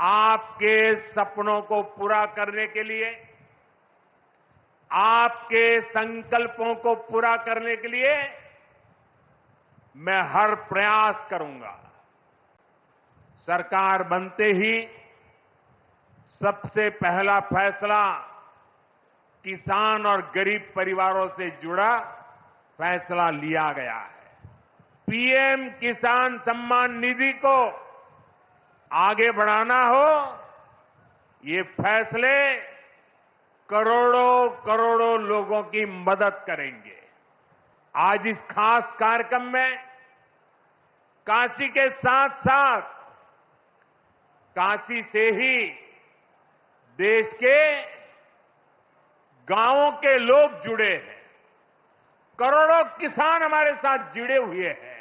आपके सपनों को पूरा करने के लिए, आपके संकल्पों को पूरा करने के लिए मैं हर प्रयास करूंगा। सरकार बनते ही सबसे पहला फैसला किसान और गरीब परिवारों से जुड़ा फैसला लिया गया है। पीएम किसान सम्मान निधि को आगे बढ़ाना हो, ये फैसले करोड़ों करोड़ों लोगों की मदद करेंगे। आज इस खास कार्यक्रम में काशी के साथ साथ काशी से ही देश के गांवों के लोग जुड़े हैं। करोड़ों किसान हमारे साथ जुड़े हुए हैं।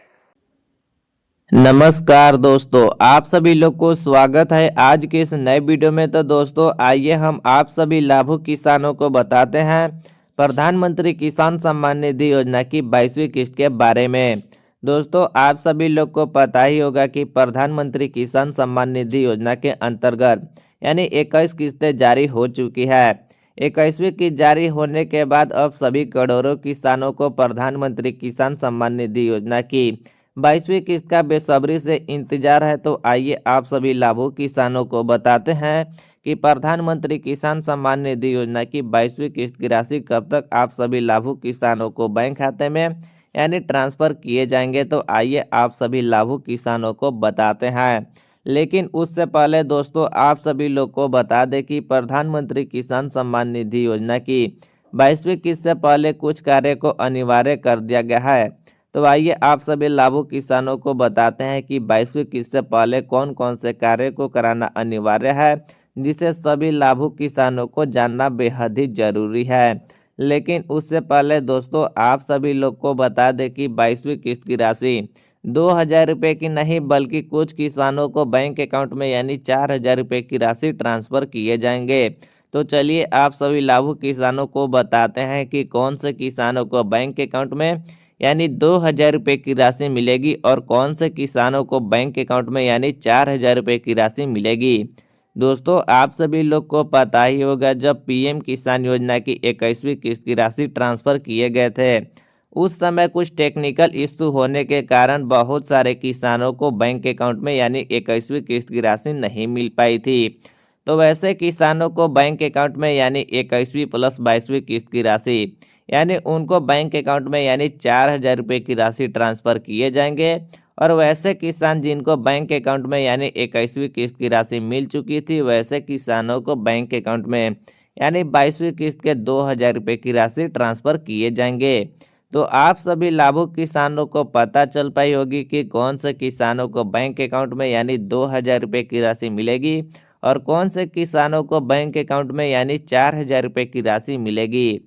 नमस्कार दोस्तों, आप सभी लोग को स्वागत है आज के इस नए वीडियो में। तो दोस्तों आइए हम आप सभी लाभुक किसानों को बताते हैं प्रधानमंत्री किसान सम्मान निधि योजना की 22वीं किस्त के बारे में। दोस्तों आप सभी लोग को पता ही होगा कि प्रधानमंत्री किसान सम्मान निधि योजना के अंतर्गत यानी 21 किस्तें जारी हो चुकी है। 21वीं किस्त जारी होने के बाद अब सभी करोड़ों किसानों को प्रधानमंत्री किसान सम्मान निधि योजना की 22वीं किस्त का बेसब्री से इंतजार है। तो आइए आप सभी लाभुक किसानों को बताते हैं कि प्रधानमंत्री किसान सम्मान निधि योजना की 22वीं किस्त की राशि कब तक आप सभी लाभुक किसानों को बैंक खाते में यानी ट्रांसफर किए जाएंगे। तो आइए आप सभी लाभुक किसानों को बताते हैं। लेकिन उससे पहले दोस्तों आप सभी लोग को बता दें कि प्रधानमंत्री किसान सम्मान निधि योजना की 22वीं किस्त से पहले कुछ कार्य को अनिवार्य कर दिया गया है। तो आइए आप सभी लाभुक किसानों को बताते हैं कि 22वीं किस्त से पहले कौन कौन से कार्य को कराना अनिवार्य है, जिसे सभी लाभुक किसानों को जानना बेहद ही जरूरी है। लेकिन उससे पहले दोस्तों आप सभी लोग को बता दें कि 22वीं किस्त की राशि 2,000 रुपये की नहीं बल्कि कुछ किसानों को बैंक अकाउंट में यानी 4,000 रुपये की राशि ट्रांसफर किए जाएंगे। तो चलिए आप सभी लाभुक किसानों को बताते हैं कि कौन से किसानों को बैंक अकाउंट में यानी 2,000 रुपये की राशि मिलेगी और कौन से किसानों को बैंक अकाउंट में यानी 4,000 रुपये की राशि मिलेगी। दोस्तों आप सभी लोग को पता ही होगा जब पीएम किसान योजना की 21वीं किस्त की राशि ट्रांसफर किए गए थे, उस समय कुछ टेक्निकल इश्यू होने के कारण बहुत सारे किसानों को बैंक अकाउंट में यानी 21वीं किस्त की राशि नहीं मिल पाई थी। तो वैसे किसानों को बैंक अकाउंट में यानी 21वीं प्लस 22वीं किस्त की राशि यानी उनको बैंक अकाउंट में यानी 4,000 रुपये की राशि ट्रांसफर किए जाएंगे। और वैसे किसान जिनको बैंक अकाउंट में यानी 21वीं किस्त की राशि मिल चुकी थी, वैसे किसानों को बैंक अकाउंट में यानी 22वीं किस्त के 2,000 रुपये की राशि ट्रांसफर किए जाएंगे। तो आप सभी लाभुक किसानों को पता चल पाई होगी कि कौन से किसानों को बैंक अकाउंट में यानी 2,000 रुपये की राशि मिलेगी और कौन से किसानों को बैंक अकाउंट में यानी 4,000 रुपये की राशि मिलेगी।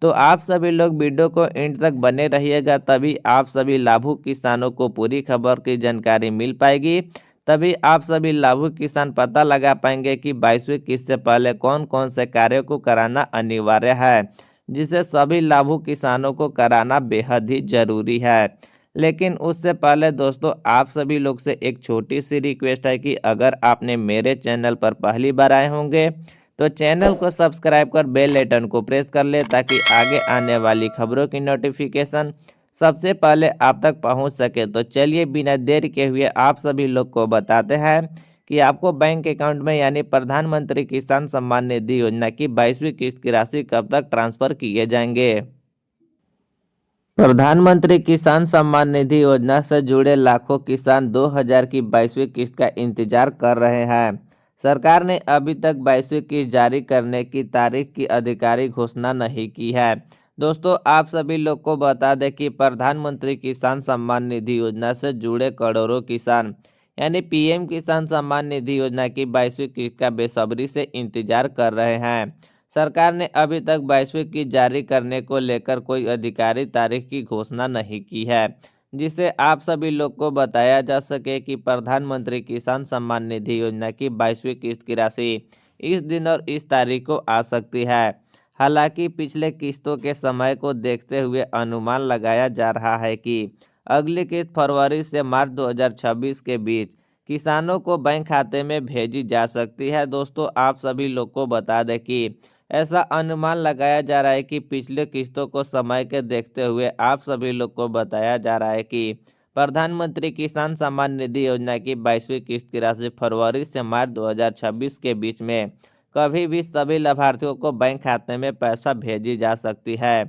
तो आप सभी लोग वीडियो को एंड तक बने रहिएगा, तभी आप सभी लाभुक किसानों को पूरी खबर की जानकारी मिल पाएगी। तभी आप सभी लाभुक किसान पता लगा पाएंगे कि 22वीं किस्त से पहले कौन कौन से कार्यों को कराना अनिवार्य है, जिसे सभी लाभुक किसानों को कराना बेहद ही जरूरी है। लेकिन उससे पहले दोस्तों आप सभी लोग से एक छोटी सी रिक्वेस्ट है कि अगर आपने मेरे चैनल पर पहली बार आए होंगे तो चैनल को सब्सक्राइब कर बेल आइकन को प्रेस कर ले, ताकि आगे आने वाली खबरों की नोटिफिकेशन सबसे पहले आप तक पहुंच सके। तो चलिए बिना देर के हुए आप सभी लोग को बताते हैं कि आपको बैंक अकाउंट में यानी प्रधानमंत्री किसान सम्मान निधि योजना की 22वीं किस्त की राशि कब तक ट्रांसफर किए जाएंगे। प्रधानमंत्री किसान सम्मान निधि योजना से जुड़े लाखों किसान 2,000 की 22वीं किस्त का इंतजार कर रहे हैं। सरकार ने अभी तक 22वीं किस्त जारी करने की तारीख की आधिकारिक घोषणा नहीं की है। दोस्तों आप सभी लोग को बता दें कि प्रधानमंत्री किसान सम्मान निधि योजना से जुड़े करोड़ों किसान यानी पीएम किसान सम्मान निधि योजना की 22वीं किस्त का बेसब्री से इंतजार कर रहे हैं। सरकार ने अभी तक 22वीं किस्त जारी करने को लेकर कोई आधिकारिक तारीख की घोषणा नहीं की है, जिसे आप सभी लोग को बताया जा सके कि प्रधानमंत्री किसान सम्मान निधि योजना की 22वीं किस्त की राशि इस दिन और इस तारीख को आ सकती है। हालांकि पिछले किस्तों के समय को देखते हुए अनुमान लगाया जा रहा है कि अगली किस्त फरवरी से मार्च 2026 के बीच किसानों को बैंक खाते में भेजी जा सकती है। दोस्तों आप सभी लोग को बता दें कि ऐसा अनुमान लगाया जा रहा है कि पिछले किस्तों को समय के देखते हुए आप सभी लोग को बताया जा रहा है कि प्रधानमंत्री किसान सम्मान निधि योजना की 22वीं किस्त की राशि फरवरी से मार्च 2026 के बीच में कभी भी सभी लाभार्थियों को बैंक खाते में पैसा भेजी जा सकती है।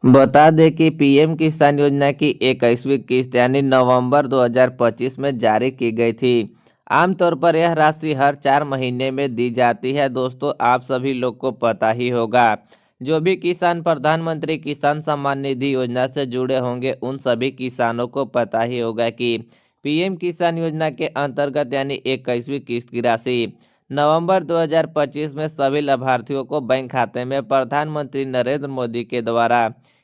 बता दें कि पीएम किसान योजना की 21वीं किस्त यानी नवंबर 2025 में जारी की गई थी। आमतौर पर यह राशि हर 4 महीने में दी जाती है। दोस्तों आप सभी लोग को पता ही होगा, जो भी किसान प्रधानमंत्री किसान सम्मान निधि योजना से जुड़े होंगे उन सभी किसानों को पता ही होगा कि पीएम किसान योजना के अंतर्गत यानी 21वीं किस्त की राशि नवंबर 2025 में सभी लाभार्थियों को बैंक खाते में प्रधानमंत्री नरेंद्र मोदी के द्वारा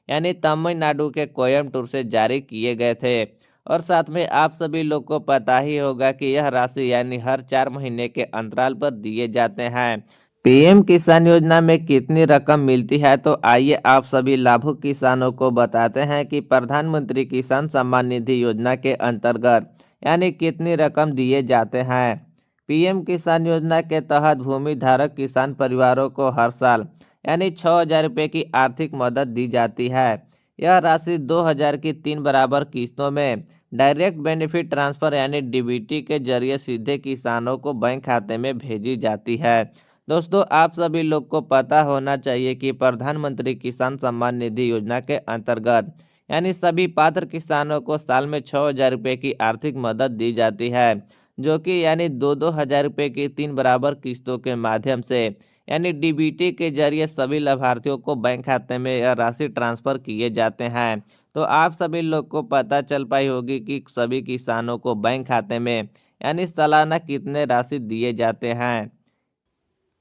यानी तमिलनाडु के कोयम्बटूर से जारी किए गए थे। और साथ में आप सभी लोग को पता ही होगा कि यह राशि यानी हर 4 महीने के अंतराल पर दिए जाते हैं। पीएम किसान योजना में कितनी रकम मिलती है, तो आइए आप सभी लाभुक किसानों को बताते हैं कि प्रधानमंत्री किसान सम्मान निधि योजना के अंतर्गत यानी कितनी रकम दिए जाते हैं। पीएम किसान योजना के तहत भूमि धारक किसान परिवारों को हर साल यानी 6,000 रुपये की आर्थिक मदद दी जाती है। यह राशि 2,000 की 3 बराबर किस्तों में डायरेक्ट बेनिफिट ट्रांसफर यानी डीबीटी के जरिए सीधे किसानों को बैंक खाते में भेजी जाती है। दोस्तों आप सभी लोग को पता होना चाहिए कि प्रधानमंत्री किसान सम्मान निधि योजना के अंतर्गत यानी सभी पात्र किसानों को साल में 6,000 रुपये की आर्थिक मदद दी जाती है, जो कि यानी 2,000 रुपये की 3 बराबर किस्तों के माध्यम से यानी डीबीटी के जरिए सभी लाभार्थियों को बैंक खाते में यह राशि ट्रांसफर किए जाते हैं। तो आप सभी लोग को पता चल पाई होगी कि सभी किसानों को बैंक खाते में यानी सालाना कितने राशि दिए जाते हैं।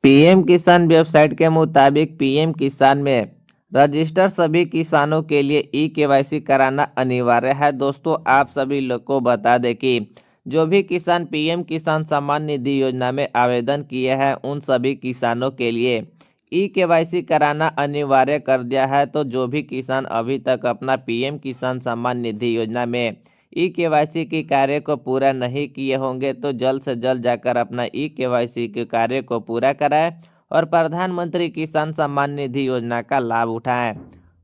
पीएम किसान वेबसाइट के मुताबिक पीएम किसान में रजिस्टर सभी किसानों के लिए ई-केवाईसी कराना अनिवार्य है। दोस्तों आप सभी लोग को बता दें कि जो भी किसान पीएम किसान सम्मान निधि योजना में आवेदन किए हैं उन सभी किसानों के लिए ई-केवाईसी कराना अनिवार्य कर दिया है। तो जो भी किसान अभी तक अपना पीएम किसान सम्मान निधि योजना में ई-केवाईसी के कार्य को पूरा नहीं किए होंगे तो जल्द से जल्द जाकर अपना ई-केवाईसी के कार्य को पूरा कराएं और प्रधानमंत्री किसान सम्मान निधि योजना का लाभ उठाएं।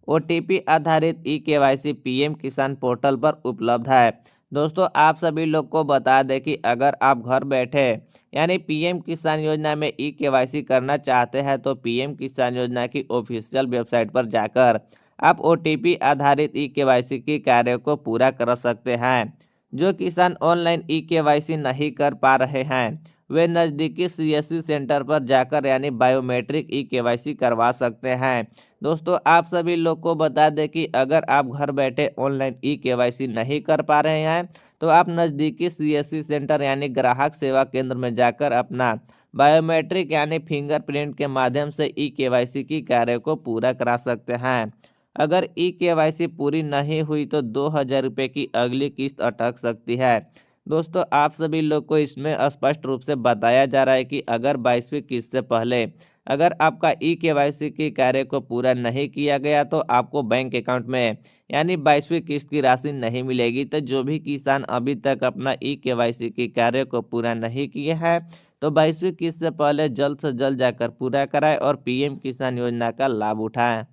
ओटीपी आधारित ई-केवाईसी पीएम किसान पोर्टल पर उपलब्ध है। दोस्तों आप सभी लोग को बता दें कि अगर आप घर बैठे यानी पीएम किसान योजना में ई-केवाईसी करना चाहते हैं तो पीएम किसान योजना की ऑफिशियल वेबसाइट पर जाकर आप ओटीपी आधारित ई-केवाईसी के कार्य को पूरा कर सकते हैं। जो किसान ऑनलाइन ई-केवाईसी नहीं कर पा रहे हैं वे नज़दीकी सीएससी सेंटर पर जाकर यानी बायोमेट्रिक ई-केवाईसी करवा सकते हैं। दोस्तों आप सभी लोग को बता दें कि अगर आप घर बैठे ऑनलाइन ई-केवाईसी नहीं कर पा रहे हैं तो आप नज़दीकी सीएससी सेंटर यानी ग्राहक सेवा केंद्र में जाकर अपना बायोमेट्रिक यानी फिंगरप्रिंट के माध्यम से ई-केवाईसी की कार्य को पूरा करा सकते हैं। अगर ई-केवाईसी पूरी नहीं हुई तो 2,000 रुपये की अगली किस्त अटक सकती है। दोस्तों आप सभी लोग को इसमें स्पष्ट रूप से बताया जा रहा है कि अगर 22वीं किस्त से पहले अगर आपका ई-केवाईसी के कार्य को पूरा नहीं किया गया तो आपको बैंक अकाउंट में यानी 22वीं किस्त की राशि नहीं मिलेगी। तो जो भी किसान अभी तक अपना ई-केवाईसी के कार्य को पूरा नहीं किए हैं तो 22वीं किस्त से पहले जल्द से जल्द जाकर पूरा कराएं और पीएम किसान योजना का लाभ उठाएं।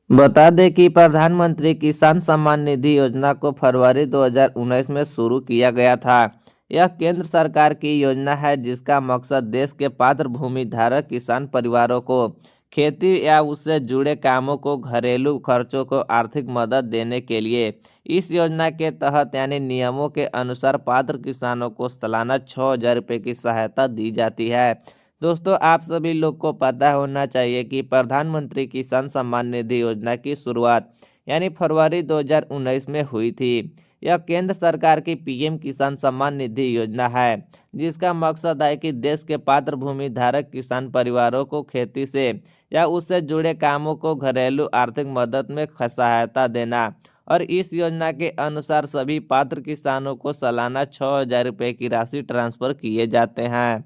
बता दें कि प्रधानमंत्री किसान सम्मान निधि योजना को फरवरी 2019 में शुरू किया गया था। यह केंद्र सरकार की योजना है जिसका मकसद देश के पात्र भूमि धारक किसान परिवारों को खेती या उससे जुड़े कामों को घरेलू खर्चों को आर्थिक मदद देने के लिए इस योजना के तहत यानी नियमों के अनुसार पात्र किसानों को सालाना 6,000 रुपये की सहायता दी जाती है। दोस्तों आप सभी लोग को पता होना चाहिए कि प्रधानमंत्री किसान सम्मान निधि योजना की शुरुआत यानी फरवरी 2019 में हुई थी। यह केंद्र सरकार की पीएम किसान सम्मान निधि योजना है जिसका मकसद है कि देश के पात्र भूमि धारक किसान परिवारों को खेती से या उससे जुड़े कामों को घरेलू आर्थिक मदद में सहायता देना। और इस योजना के अनुसार सभी पात्र किसानों को सालाना 6,000 रुपये की राशि ट्रांसफर किए जाते हैं।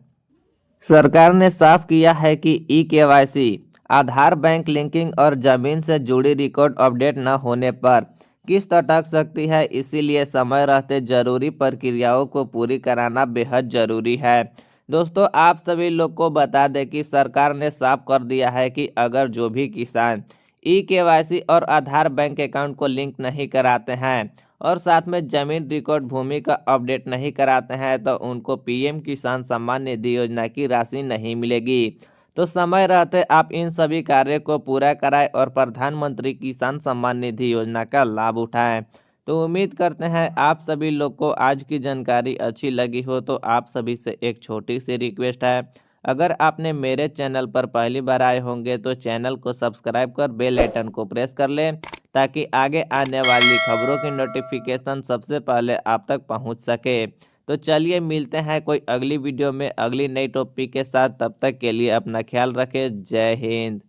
सरकार ने साफ किया है कि ई-केवाईसी, आधार, बैंक लिंकिंग और जमीन से जुड़ी रिकॉर्ड अपडेट न होने पर किस्त अटक सकती है, इसीलिए समय रहते जरूरी प्रक्रियाओं को पूरी कराना बेहद जरूरी है। दोस्तों, आप सभी लोग को बता दें कि सरकार ने साफ कर दिया है कि अगर जो भी किसान ई-केवाईसी और आधार बैंक अकाउंट को लिंक नहीं कराते हैं और साथ में जमीन रिकॉर्ड भूमि का अपडेट नहीं कराते हैं तो उनको पीएम किसान सम्मान निधि योजना की राशि नहीं मिलेगी। तो समय रहते आप इन सभी कार्य को पूरा कराएं और प्रधानमंत्री किसान सम्मान निधि योजना का लाभ उठाएं। तो उम्मीद करते हैं आप सभी लोग को आज की जानकारी अच्छी लगी हो। तो आप सभी से एक छोटी सी रिक्वेस्ट है, अगर आपने मेरे चैनल पर पहली बार आए होंगे तो चैनल को सब्सक्राइब कर बेल आइकन को प्रेस कर लें ताकि आगे आने वाली खबरों की नोटिफिकेशन सबसे पहले आप तक पहुंच सके। तो चलिए मिलते हैं कोई अगली वीडियो में अगली नई टॉपिक के साथ। तब तक के लिए अपना ख्याल रखें। जय हिंद।